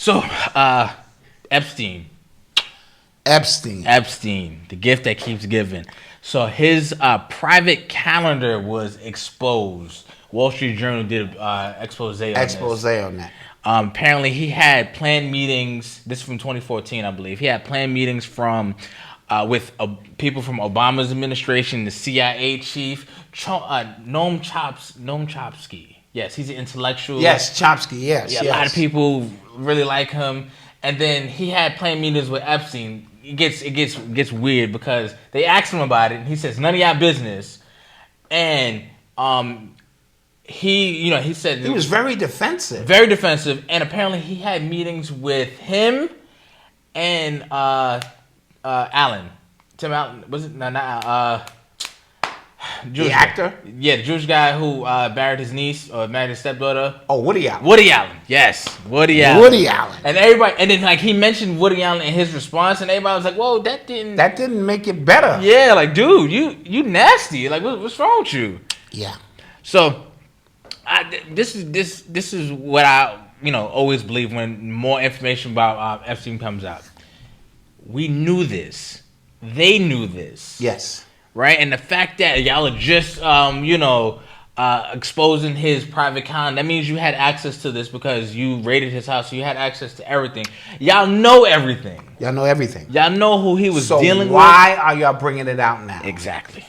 So, Epstein. Epstein, the gift that keeps giving. So his private calendar was exposed. Wall Street Journal did expose on that. Apparently, he had planned meetings. This is from 2014, I believe. He had planned meetings with people from Obama's administration, the CIA chief, Noam Chomsky. Yes, he's an intellectual. Yes, Chomsky. Yes, yeah. A lot of people really like him. And then he had planned meetings with Epstein. It gets weird because they asked him about it, and he says none of y'all business. And he said he was very defensive. And apparently he had meetings with him and Allen. Tim Allen, was it? No, not Jewish the actor? Yeah, the Jewish guy who married his niece or married his stepdaughter. Oh, Woody Allen. Woody Allen, yes. Woody Allen. And everybody, and then like he mentioned Woody Allen in his response, and everybody was like, "Whoa, that didn't make it better." Yeah, like, dude, you nasty. Like, what's wrong with you? Yeah. So, this is what I always believe when more information about Epstein comes out. We knew this. They knew this. Yes. Right? And the fact that y'all are just, exposing his private calendar, that means you had access to this because you raided his house. So you had access to everything. Y'all know everything. Y'all know everything. Y'all know who he was dealing with. So why are y'all bringing it out now? Exactly.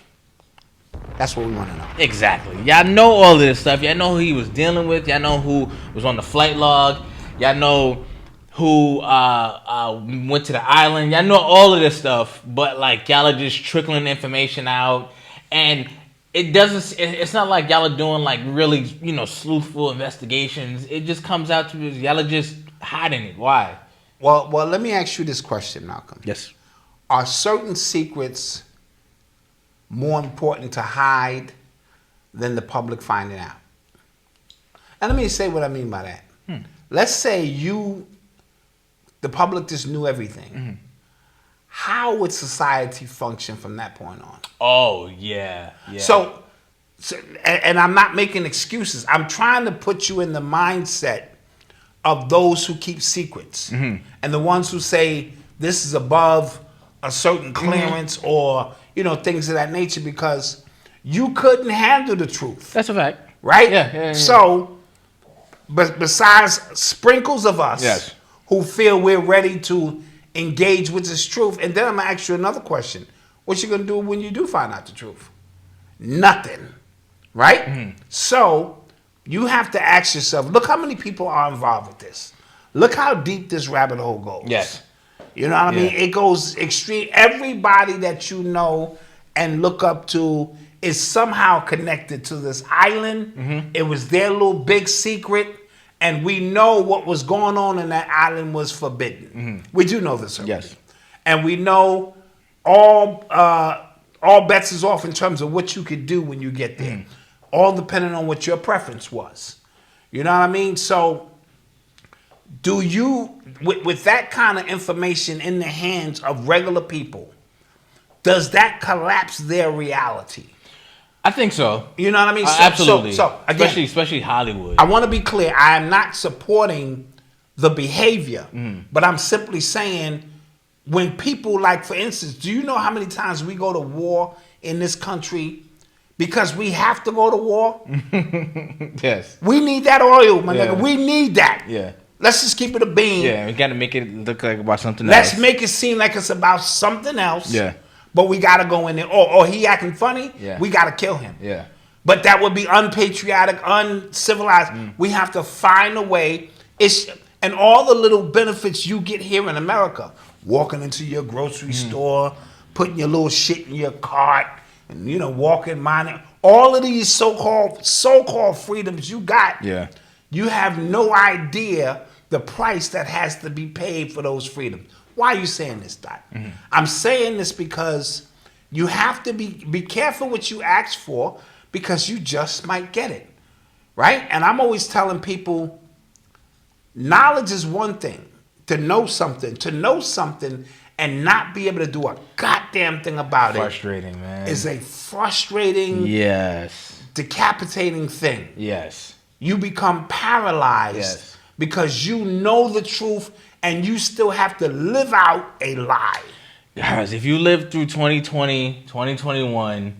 That's what we want to know. Exactly. Y'all know all of this stuff. Y'all know who he was dealing with. Y'all know who was on the flight log. Y'all know who went to the island. Y'all know all of this stuff, but like y'all are just trickling information out, and it's not like y'all are doing like really sleuthful investigations. It just comes out to y'all are just hiding it. Why? Well, let me ask you this question, Malcolm. Yes. Are certain secrets more important to hide than the public finding out? And let me say what I mean by that. Let's say the public just knew everything. Mm-hmm. How would society function from that point on? Oh, yeah. So, and I'm not making excuses. I'm trying to put you in the mindset of those who keep secrets. Mm-hmm. And the ones who say this is above a certain clearance or, things of that nature, because you couldn't handle the truth. That's a fact. Right? Yeah. So, but besides sprinkles of us, yes, who feel we're ready to engage with this truth. And then I'm going to ask you another question. What you going to do when you do find out the truth? Nothing. Right? Mm-hmm. So you have to ask yourself, look how many people are involved with this. Look how deep this rabbit hole goes. Yes. You know what I mean? It goes extreme. Everybody that you know and look up to is somehow connected to this island. Mm-hmm. It was their little big secret. And we know what was going on in that island was forbidden. Mm-hmm. We do know this already. Yes. And we know all bets is off in terms of what you could do when you get there. Mm-hmm. All depending on what your preference was. You know what I mean? So do you, with that kind of information in the hands of regular people, does that collapse their reality? I think so. You know what I mean? Absolutely. So again, especially Hollywood. I want to be clear. I am not supporting the behavior, but I'm simply saying when people, like, for instance, do you know how many times we go to war in this country because we have to go to war? Yes. We need that oil, my nigga. We need that. Yeah. Let's just keep it a bean. Yeah, we got to make it look like about something else. Let's make it seem like it's about something else. Yeah. But we got to go in there. Oh, he acting funny? Yeah. We got to kill him. Yeah. But that would be unpatriotic, uncivilized. We have to find a way. And all the little benefits you get here in America, walking into your grocery store, putting your little shit in your cart, and walking, minding, all of these so-called freedoms you got. Yeah. You have no idea the price that has to be paid for those freedoms. Why are you saying this, Doc? I'm saying this because you have to be careful what you ask for, because you just might get it, right? And I'm always telling people, knowledge is one thing. To know something and not be able to do a goddamn thing about frustrating, man. Is a frustrating, yes, decapitating thing. Yes. You become paralyzed because you know the truth and you still have to live out a lie. Guys, if you lived through 2020, 2021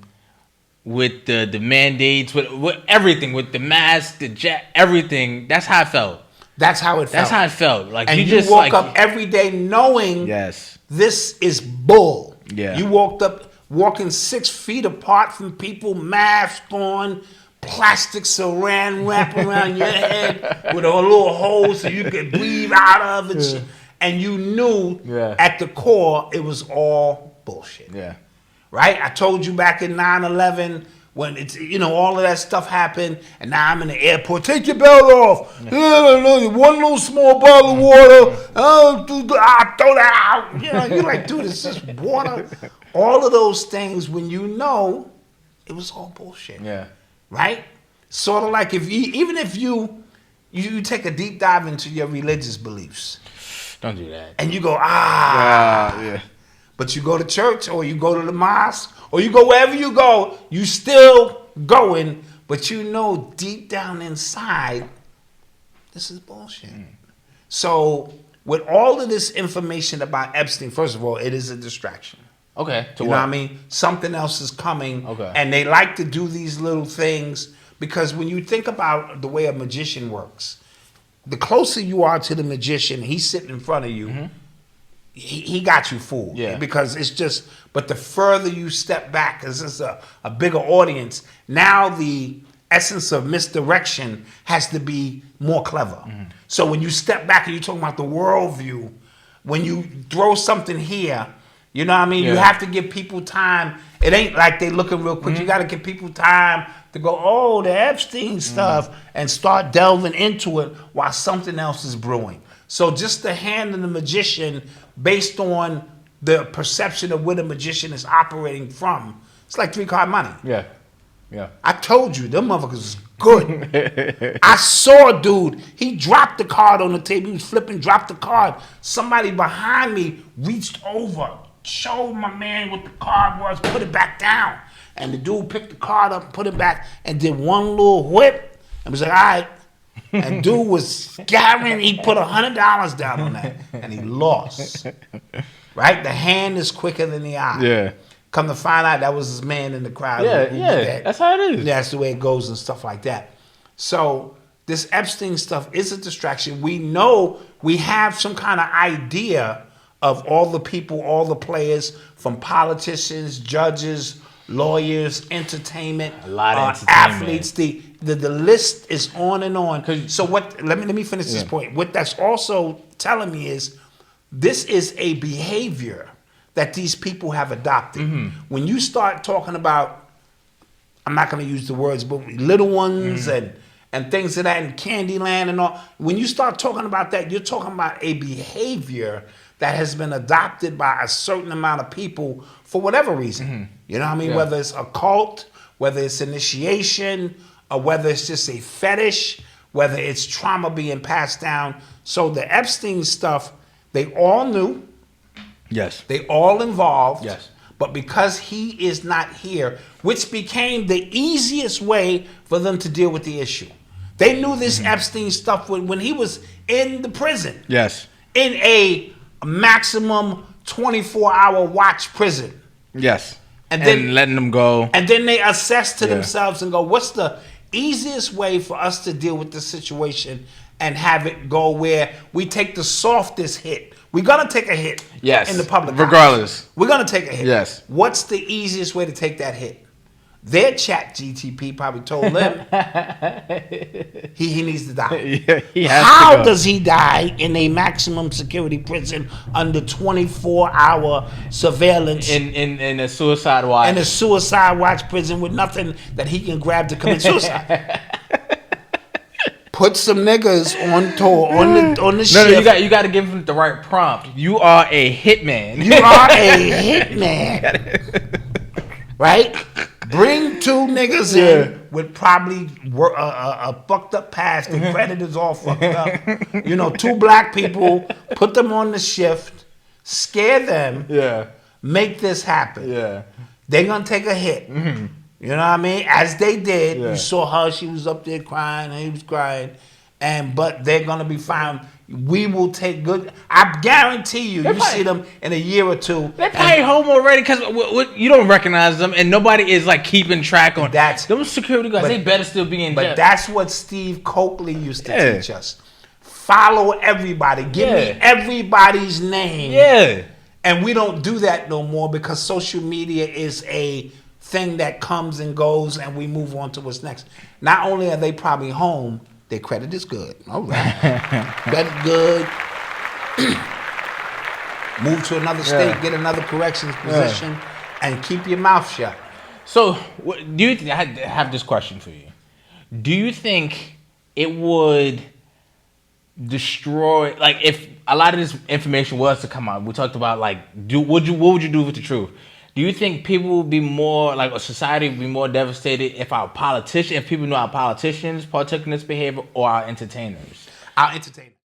with the mandates, with everything, with the mask, the jet, everything, that's how I felt. That's how it felt. That's how it felt. Like, and you you just woke up every day knowing this is bull. Yeah. You woke up walking 6 feet apart from people, mask on, plastic saran wrap around your head with a little hole so you could breathe out of it. Yeah. And you knew at the core it was all bullshit. Yeah. Right? I told you back in 9/11 when it's, all of that stuff happened, and now I'm in the airport. Take your belt off. One little small bottle of water. I'll throw that out. You're like, dude, it's just water. All of those things when you know it was all bullshit. Yeah. Right? Sort of like even if you take a deep dive into your religious beliefs. Don't do that. And you go, yeah. But you go to church or you go to the mosque or you go wherever you go, you still going, but you know deep down inside, this is bullshit. So with all of this information about Epstein, first of all, it is a distraction. Okay. You know what I mean? Something else is coming. Okay. And they like to do these little things because when you think about the way a magician works, the closer you are to the magician, he's sitting in front of you, he got you fooled. Yeah. Because it's just, but the further you step back, because it's a bigger audience, now the essence of misdirection has to be more clever. So when you step back and you're talking about the worldview, when you throw something here, you know what I mean? Yeah. You have to give people time. It ain't like they looking real quick. You got to give people time to go, oh, the Epstein stuff, and start delving into it while something else is brewing. So just the hand of the magician, based on the perception of where the magician is operating from, it's like 3-card money. Yeah. Yeah. I told you, them motherfuckers is good. I saw a dude, he dropped the card on the table. He was flipping, dropped the card. Somebody behind me reached over, showed my man what the card was, put it back down. And the dude picked the card up, put it back, and did one little whip. And was like, all right. And dude was scattering. He put $100 down on that. And he lost. Right? The hand is quicker than the eye. Yeah. Come to find out, that was his man in the crowd. Yeah. That's how it is. That's the way it goes and stuff like that. So this Epstein stuff is a distraction. We know we have some kind of idea of all the people, all the players, from politicians, judges, lawyers, entertainment, a lot of athletes. The list is on and on. So what? Let me finish this point. What that's also telling me is this is a behavior that these people have adopted. When you start talking about, I'm not going to use the words, but little ones and things of that, and Candyland and all. When you start talking about that, you're talking about a behavior that has been adopted by a certain amount of people for whatever reason. You know what I mean? Yeah. Whether it's a cult, whether it's initiation, or whether it's just a fetish, whether it's trauma being passed down. So the Epstein stuff, they all knew. Yes. They all involved. Yes. But because he is not here, which became the easiest way for them to deal with the issue. They knew this Epstein stuff when he was in the prison. Yes. In a maximum 24-hour watch prison. Yes. And then letting them go. And then they assess to themselves and go, what's the easiest way for us to deal with this situation and have it go where we take the softest hit? We're going to take a hit in the public. Regardless. We're going to take a hit. Yes. What's the easiest way to take that hit? Their chat GTP probably told them he needs to die. Yeah, he has How to go. does he die in a maximum security prison under 24-hour surveillance? In a suicide watch. In a suicide watch prison with nothing that he can grab to commit suicide. Put some niggas on tour on the shift. No, you got to give him the right prompt. You are a hitman. You are a hitman. Right? Bring 2 niggas in with probably a fucked up past. The credit is all fucked up. 2 black people, put them on the shift, scare them, make this happen. Yeah. They're going to take a hit. You know what I mean? As they did, you saw her, she was up there crying, and he was crying. but they're gonna be fine. We will take good. I guarantee you, you see them in a year or two. They're probably home already because you don't recognize them, and nobody is like keeping track on that. Those security guards, they better still be in jail. But that's what Steve Coakley used to teach us. Follow everybody. Give me everybody's name. Yeah. And we don't do that no more because social media is a thing that comes and goes, and we move on to what's next. Not only are they probably home, their credit is good. All right. Credit good. Move to another state, get another corrections position, and keep your mouth shut. So, do you I have this question for you. Do you think it would destroy, like, if a lot of this information was to come out? We talked about, like, what would you do with the truth? Do you think people would be more, like, a society would be more devastated if people knew our politicians partook in this behavior, or our entertainers? Our entertainers.